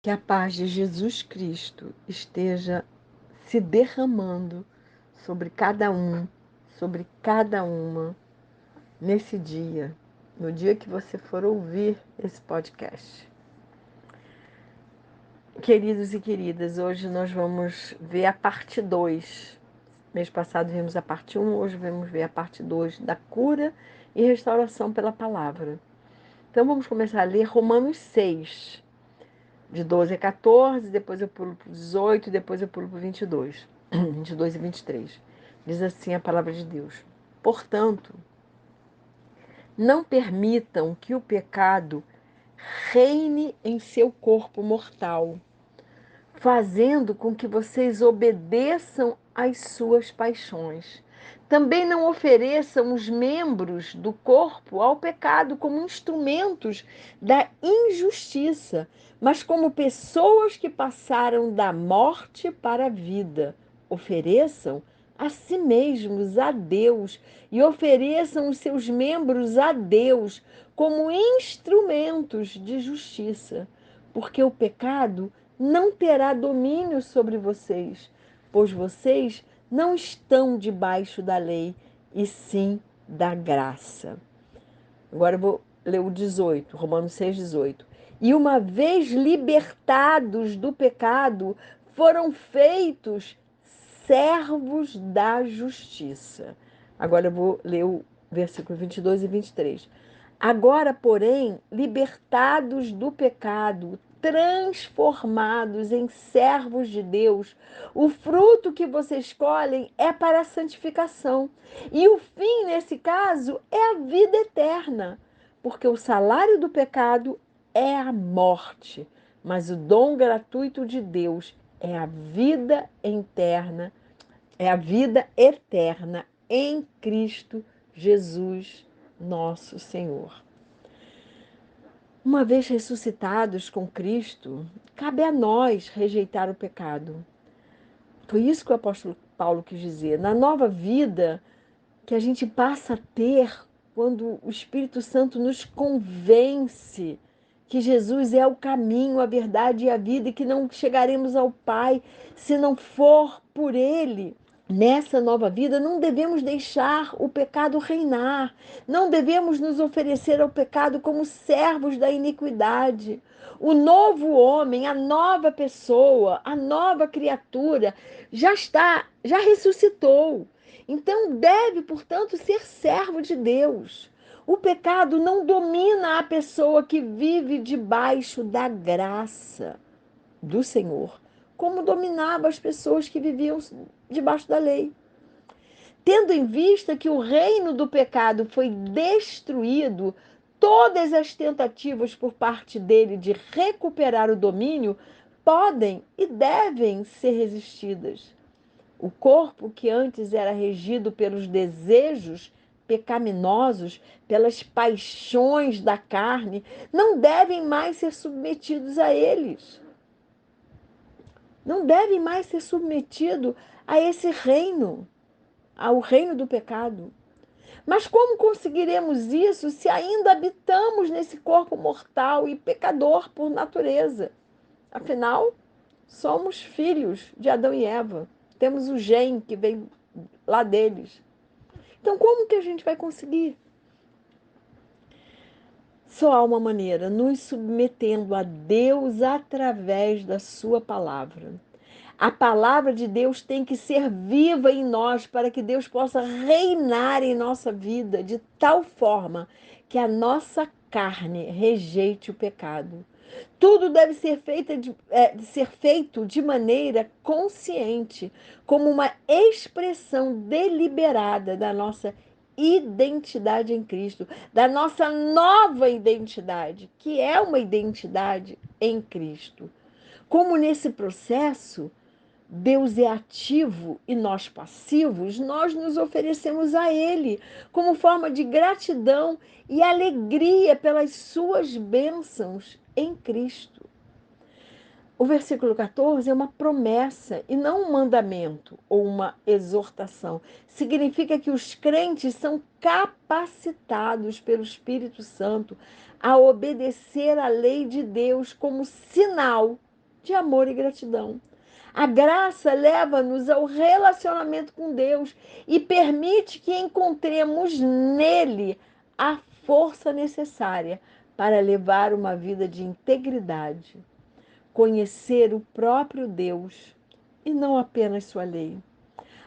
Que a paz de Jesus Cristo esteja se derramando sobre cada um, sobre cada uma, nesse dia, no dia que você for ouvir esse podcast. Queridos e queridas, hoje nós vamos ver a parte 2. Mês passado vimos a parte 1, hoje vamos ver a parte 2 da cura e restauração pela palavra. Então vamos começar a ler Romanos 6, de 12 a 14, depois eu pulo para o 18, depois eu pulo para o 22, 22 e 23. Diz assim a palavra de Deus: Portanto, não permitam que o pecado reine em seu corpo mortal, fazendo com que vocês obedeçam às suas paixões. Também não ofereçam os membros do corpo ao pecado como instrumentos da injustiça, mas como pessoas que passaram da morte para a vida. Ofereçam a si mesmos a Deus e ofereçam os seus membros a Deus como instrumentos de justiça, porque o pecado não terá domínio sobre vocês, pois vocês não estão debaixo da lei, e sim da graça. Agora eu vou ler o 18, Romanos 6, 18. E uma vez libertados do pecado, foram feitos servos da justiça. Agora eu vou ler o versículo 22 e 23. Agora, porém, libertados do pecado, transformados em servos de Deus, o fruto que vocês escolhem é para a santificação. E o fim, nesse caso, é a vida eterna, porque o salário do pecado é a morte, mas o dom gratuito de Deus é a vida eterna, em Cristo Jesus, nosso Senhor. Uma vez ressuscitados com Cristo, cabe a nós rejeitar o pecado. Foi isso que o apóstolo Paulo quis dizer. Na nova vida que a gente passa a ter quando o Espírito Santo nos convence que Jesus é o caminho, a verdade e a vida e que não chegaremos ao Pai se não for por Ele. Nessa nova vida, não devemos deixar o pecado reinar, não devemos nos oferecer ao pecado como servos da iniquidade. O novo homem, a nova pessoa, a nova criatura já ressuscitou. Então deve, portanto, ser servo de Deus. O pecado não domina a pessoa que vive debaixo da graça do Senhor, como dominava as pessoas que viviam debaixo da lei. Tendo em vista que o reino do pecado foi destruído, todas as tentativas por parte dele de recuperar o domínio podem e devem ser resistidas. O corpo, que antes era regido pelos desejos pecaminosos, pelas paixões da carne, não devem mais ser submetidos a eles. Não devem mais ser submetidos a esse reino, ao reino do pecado. Mas como conseguiremos isso se ainda habitamos nesse corpo mortal e pecador por natureza? Afinal, somos filhos de Adão e Eva. Temos o gene que vem lá deles. Então, como que a gente vai conseguir? Só há uma maneira, nos submetendo a Deus através da sua palavra. A palavra de Deus tem que ser viva em nós para que Deus possa reinar em nossa vida de tal forma que a nossa carne rejeite o pecado. Tudo deve ser feito de maneira consciente, como uma expressão deliberada da nossa identidade em Cristo, da nossa nova identidade, que é uma identidade em Cristo. Como nesse processo Deus é ativo e nós passivos, nós nos oferecemos a Ele como forma de gratidão e alegria pelas suas bênçãos em Cristo. O versículo 14 é uma promessa e não um mandamento ou uma exortação. Significa que os crentes são capacitados pelo Espírito Santo a obedecer à lei de Deus como sinal de amor e gratidão. A graça leva-nos ao relacionamento com Deus e permite que encontremos nele a força necessária para levar uma vida de integridade, conhecer o próprio Deus e não apenas sua lei.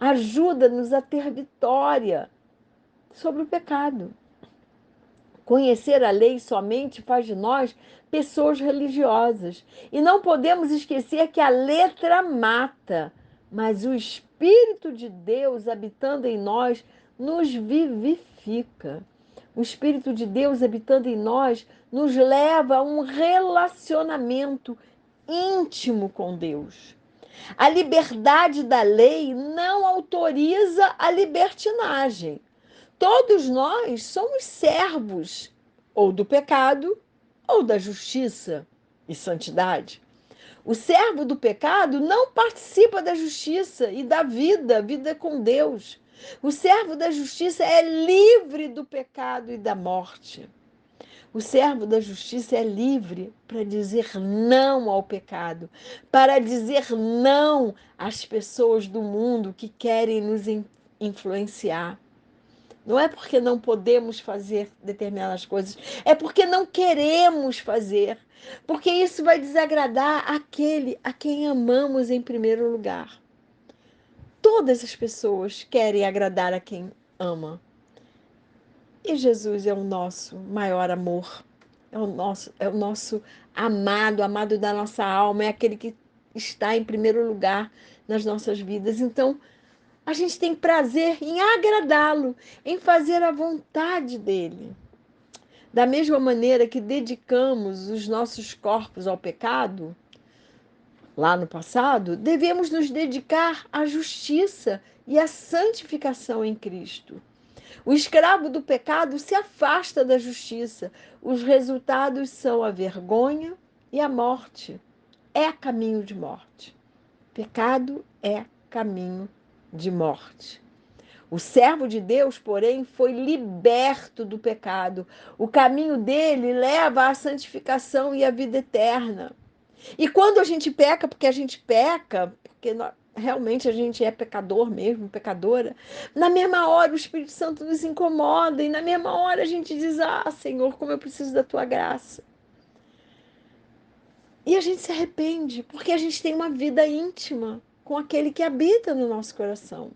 Ajuda-nos a ter vitória sobre o pecado. Conhecer a lei somente faz de nós pessoas religiosas. E não podemos esquecer que a letra mata, mas o Espírito de Deus habitando em nós nos vivifica. O Espírito de Deus habitando em nós nos leva a um relacionamento íntimo com Deus. A liberdade da lei não autoriza a libertinagem. Todos nós somos servos ou do pecado ou da justiça e santidade. O servo do pecado não participa da justiça e da vida com Deus. O servo da justiça é livre do pecado e da morte. O servo da justiça é livre para dizer não ao pecado, para dizer não às pessoas do mundo que querem nos influenciar. Não é porque não podemos fazer determinadas coisas, é porque não queremos fazer. Porque isso vai desagradar aquele a quem amamos em primeiro lugar. Todas as pessoas querem agradar a quem ama. E Jesus é o nosso maior amor. É o nosso amado, amado da nossa alma, é aquele que está em primeiro lugar nas nossas vidas. Então, a gente tem prazer em agradá-lo, em fazer a vontade dele. Da mesma maneira que dedicamos os nossos corpos ao pecado, lá no passado, devemos nos dedicar à justiça e à santificação em Cristo. O escravo do pecado se afasta da justiça. Os resultados são a vergonha e a morte. É caminho de morte. Pecado é caminho de morte. O servo de Deus, porém, foi liberto do pecado. O caminho dele leva à santificação e à vida eterna. E quando a gente peca, porque realmente a gente é pecador mesmo, pecadora, na mesma hora o Espírito Santo nos incomoda e na mesma hora a gente diz: Ah, Senhor, como eu preciso da tua graça. E a gente se arrepende, porque a gente tem uma vida íntima com aquele que habita no nosso coração.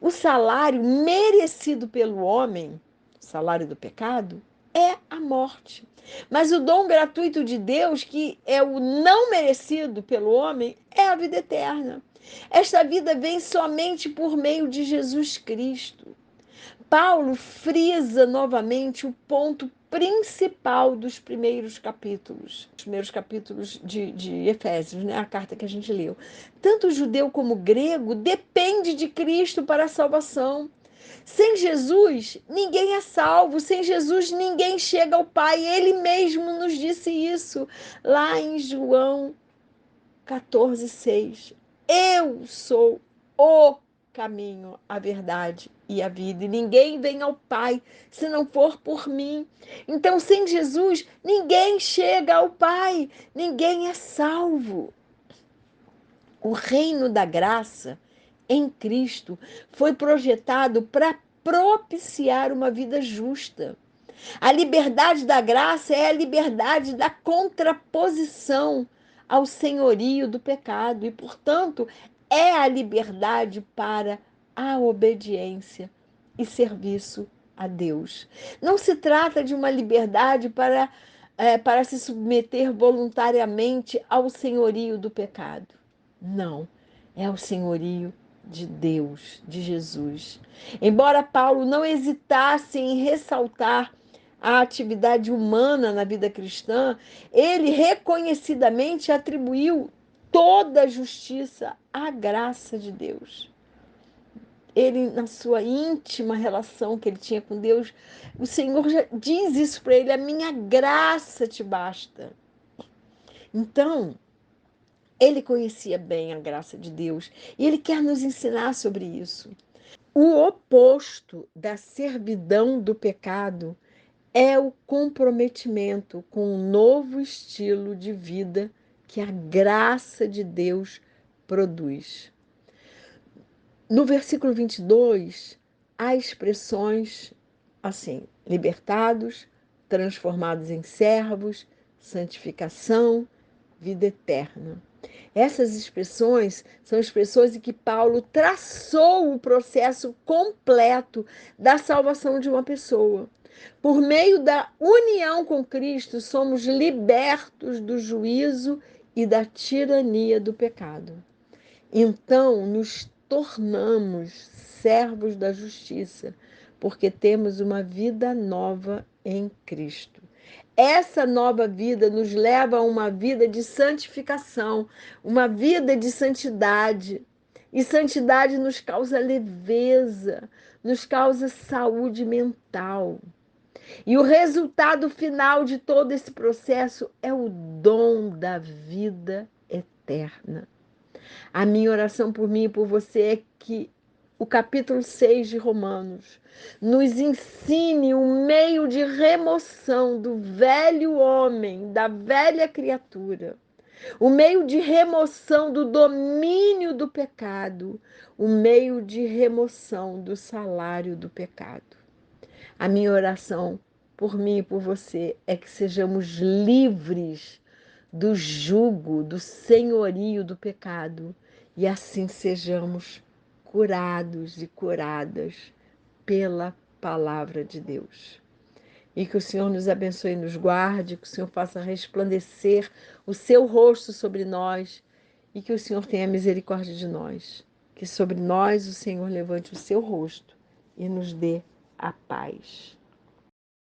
O salário merecido pelo homem, o salário do pecado, é a morte. Mas o dom gratuito de Deus, que é o não merecido pelo homem, é a vida eterna. Esta vida vem somente por meio de Jesus Cristo. Paulo frisa novamente o ponto principal dos primeiros capítulos, de Efésios, né? A carta que a gente leu. Tanto judeu como grego depende de Cristo para a salvação. Sem Jesus, ninguém é salvo. Sem Jesus, ninguém chega ao Pai. Ele mesmo nos disse isso lá em João 14:6. Eu sou o caminho, a verdade e a vida. E ninguém vem ao Pai se não for por mim. Então, sem Jesus, ninguém chega ao Pai. Ninguém é salvo. O reino da graça em Cristo foi projetado para propiciar uma vida justa. A liberdade da graça é a liberdade da contraposição ao senhorio do pecado e, portanto, é a liberdade para a obediência e serviço a Deus. Não se trata de uma liberdade para se submeter voluntariamente ao senhorio do pecado. Não, é o senhorio de Deus, de Jesus. Embora Paulo não hesitasse em ressaltar a atividade humana na vida cristã, ele reconhecidamente atribuiu toda a justiça à graça de Deus. Ele, na sua íntima relação que ele tinha com Deus, o Senhor já diz isso para ele: a minha graça te basta. Então, ele conhecia bem a graça de Deus e ele quer nos ensinar sobre isso. O oposto da servidão do pecado é o comprometimento com um novo estilo de vida que a graça de Deus produz. No versículo 22, há expressões assim: libertados, transformados em servos, santificação, vida eterna. Essas expressões são expressões em que Paulo traçou o processo completo da salvação de uma pessoa. Por meio da união com Cristo, somos libertos do juízo e da tirania do pecado. Então, nos tornamos servos da justiça, porque temos uma vida nova em Cristo. Essa nova vida nos leva a uma vida de santificação, uma vida de santidade. E santidade nos causa leveza, nos causa saúde mental. E o resultado final de todo esse processo é o dom da vida eterna. A minha oração por mim e por você é que o capítulo 6 de Romanos nos ensine o meio de remoção do velho homem, da velha criatura, o meio de remoção do domínio do pecado, o meio de remoção do salário do pecado. A minha oração por mim e por você é que sejamos livres do jugo, do senhorio do pecado, e assim sejamos curados e curadas pela palavra de Deus. E que o Senhor nos abençoe e nos guarde, que o Senhor faça resplandecer o seu rosto sobre nós e que o Senhor tenha misericórdia de nós. Que sobre nós o Senhor levante o seu rosto e nos dê a paz.